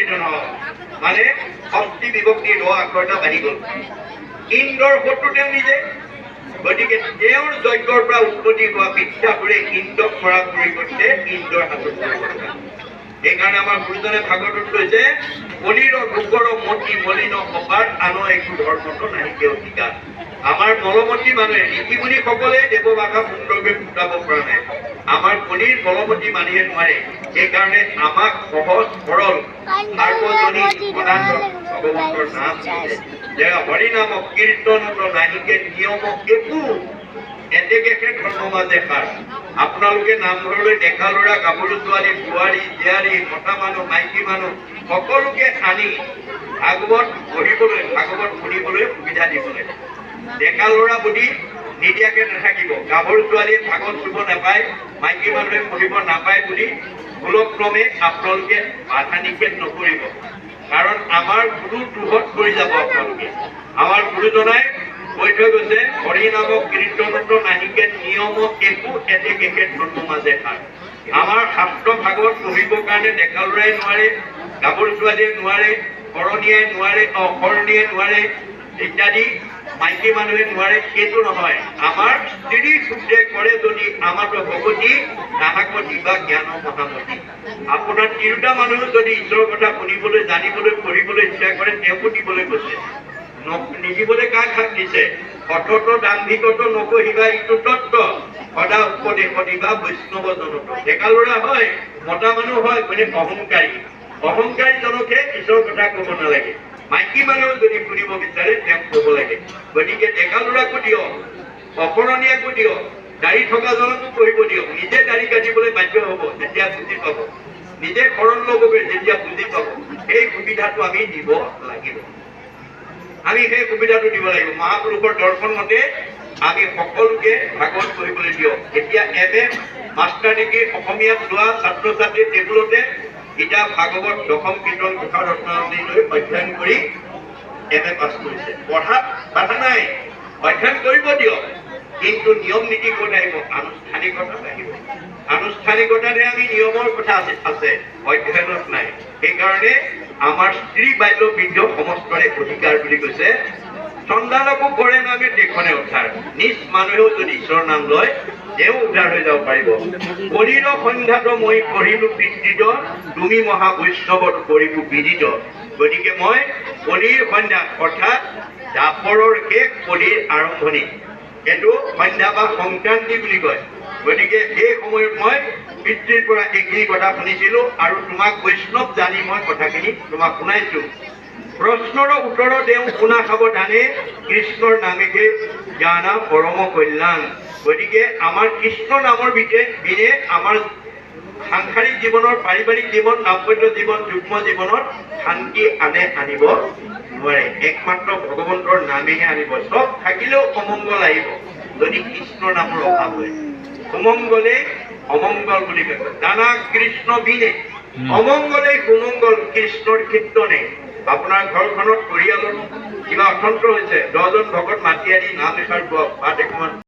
পৰিৱৰ্তিত নহ'ল মানে ষষ্ঠী বিভক্তি ৰ আখৰটা বাঢ়ি গ'ল ইন্দ্ৰৰ শত্ৰু তেওঁ নিজে গতিকে তেওঁৰ যজ্ঞৰ পৰা উৎপত্তি হোৱা বিদ্যাসুৰে ইন্দ্ৰক মৰা পৰিৱৰ্তে ইন্দ্ৰৰ হাতত সেইকাৰণে আমাৰ গুৰুজনে ভাগৱতত কৈছে কলিৰৰ লোকৰ মতি মলিন সবাৰ আন একো ধৰ্মতো নাহিকে অধিকাৰ আমাৰ বলমতী মানুহে ঋষি মুনি সকলে দেৱবাসা সুন্দৰভাৱে ফুটাব পৰা নাই আমাৰ কলিৰ বলমতী মানুহে নোৱাৰে সেইকাৰণে আমাক সহজ সৰল সাৰ্বজনীন ভগৱন্তৰ নাম যে হৰিনাম কীৰ্তনত নাহিকে নিয়ম একো এতেকে ধৰ্ম মাজে সাৰ আপোনালোকে নামঘৰলৈ ডেকা ল'ৰা গাভৰু ছোৱালী বোৱাৰী জীয়াৰী মতা মানুহ মাইকী মানুহ সকলোকে আনি ভাগৱত পঢ়িবলৈ ভাগৱত শুনিবলৈ সুবিধা দিব লাগে ডেকা ল'ৰা বুলি নিদিয়াকে নাথাকিব গাভৰু ছোৱালীয়ে ভাগৱত চুব নাপায় মাইকী মানুহে পঢ়িব নাপায় বুলি ভুলক্ৰমে আপোনালোকে বাধা নিষেধ নকৰিব কাৰণ আমাৰ গুৰু দুখত পৰি যাব আপোনালোকে আমাৰ গুৰুজনাই কৈ থৈ গৈছে হৰিনাম কীৰ্তনত নাহিকে নিয়ম একো এতেকে ধৰ্ম মাজে সাৰ আমাৰ শাস্ত্ৰ ভাগৱত পঢ়িবৰ কাৰণে ডেকা ল'ৰাই নোৱাৰে গাভৰু ছোৱালীয়ে নোৱাৰে কৰণীয়াই নোৱাৰে অকৰণীয়ে নোৱাৰে ইত্যাদি মাইকী মানুহে নোৱাৰে সেইটো নহয় আমাৰ স্ত্ৰী সূত্ৰে কৰে যদি আমাৰতো ভগৱতী তাহাকো দিবা জ্ঞান মহামতী আপোনাৰ তিৰোতা মানুহ যদি ঈশ্বৰৰ কথা শুনিবলৈ জানিবলৈ পঢ়িবলৈ ইচ্ছা কৰে তেওঁকো দিবলৈ কৈছে নিদিবলৈ কাক হাত দিছে সতত দাম্ভিকত নকহিবা ইটো তত্ত্ব সদা উপদেশ দিবা বৈষ্ণৱ জনত ডেকা ল'ৰা হয় মতা মানুহ হয় মানে অহংকাৰী জনকে ঈশ্বৰৰ কথা ক'ব নালাগে মাইকী মানুহ যদি শুনিব বিচাৰে তেওঁক ক'ব লাগে গতিকে ডেকা ল'ৰাকো দিয়ক অকৰণীয়াকো দিয়ক দাড়ি থকা জনকো পঢ়িব দিয়ক নিজে দাড়ি কাটিবলৈ বাধ্য হ'ব যেতিয়া বুজি পাব নিজে শৰণ ল'বগৈ যেতিয়া বুজি পাব সেই সুবিধাটো আমি দিব লাগিব আমি সেই সুবিধাটো দিব লাগিব মহাপুৰুষৰ দৰ্শন মতে আমি সকলোকে ভাগৱত পঢ়িবলৈ দিয়ক এতিয়া এম.এ. মাষ্টাৰ ডিগ্ৰী অসমীয়াত লোৱা ছাত্ৰ ছাত্ৰী টেবুলতে গীতা ভাগৱত দশম কীৰ্তন ঘোষা ৰত্নাৱলী লৈ অধ্যয়ন কৰি এম.এ. পাছ কৰিছে পঢ়াত বাধা নাই অধ্যয়ন কৰিব দিয়ক কিন্তু নিয়ম নীতি ক'ত আহিব আনুষ্ঠানিকতাত আহিব আনুষ্ঠানিকতাতহে আমি নিয়মৰ কথা আছে অধ্যয়নত নাই সেইকাৰণে আমাৰ স্ত্ৰী বাল্য বৃদ্ধ সমস্তৰে অধিকাৰ বুলি কৈছে চণ্ডালকো কৰে নামে দেশনে উদ্ধাৰ নিজ মানুহেও যদি ঈশ্বৰৰ নাম লয় তেওঁ উদ্ধাৰ হৈ যাব পাৰিব কলিৰ সন্ধ্যাত মই পঢ়িলো পিতৃত তুমি মহা বৈষ্ণৱত কৰিলো বিদিত গতিকে মই কলিৰ সন্ধ্যা অৰ্থাৎ দাপৰৰ শেষ কলিৰ আৰম্ভণি এইটো সন্ধ্যা বা সংক্ৰান্তি বুলি কয় গতিকে এই সময়ত মই পিতৃৰ পৰা এইখিনি কথা শুনিছিলো আৰু তোমাক বৈষ্ণৱ জানি মই কথাখিনি তোমাক শুনাইছো প্ৰশ্নৰ উত্তৰ তেওঁ শুনা সাৱধানে কৃষ্ণৰ নামেকে জ্ঞানা পৰম কল্যাণ গতিকে আমাৰ কৃষ্ণ নামৰ বিনে আমাৰ সাংসাৰিক জীৱনৰ পাৰিবাৰিক জীৱন দাম্পত্য জীৱন যুগ্ম জীৱনত শান্তি আনিব নোৱাৰে একমাত্ৰ ভগৱন্তৰ নামেহে আনিব চব থাকিলেও অমংগল আহিব যদি কৃষ্ণৰ নামৰ অভাৱ হয় সুমংগলে অমংগল বুলি কয় জানা কৃষ্ণ বিনে অমংগলে সুমংগল কৃষ্ণৰ কীৰ্তনে আপোনাৰ ঘৰখনত পৰিয়ালত কিবা অসন্ত হৈছে 10জন ভকত মাতি আনি নাম এষাৰ গোৱাওক বা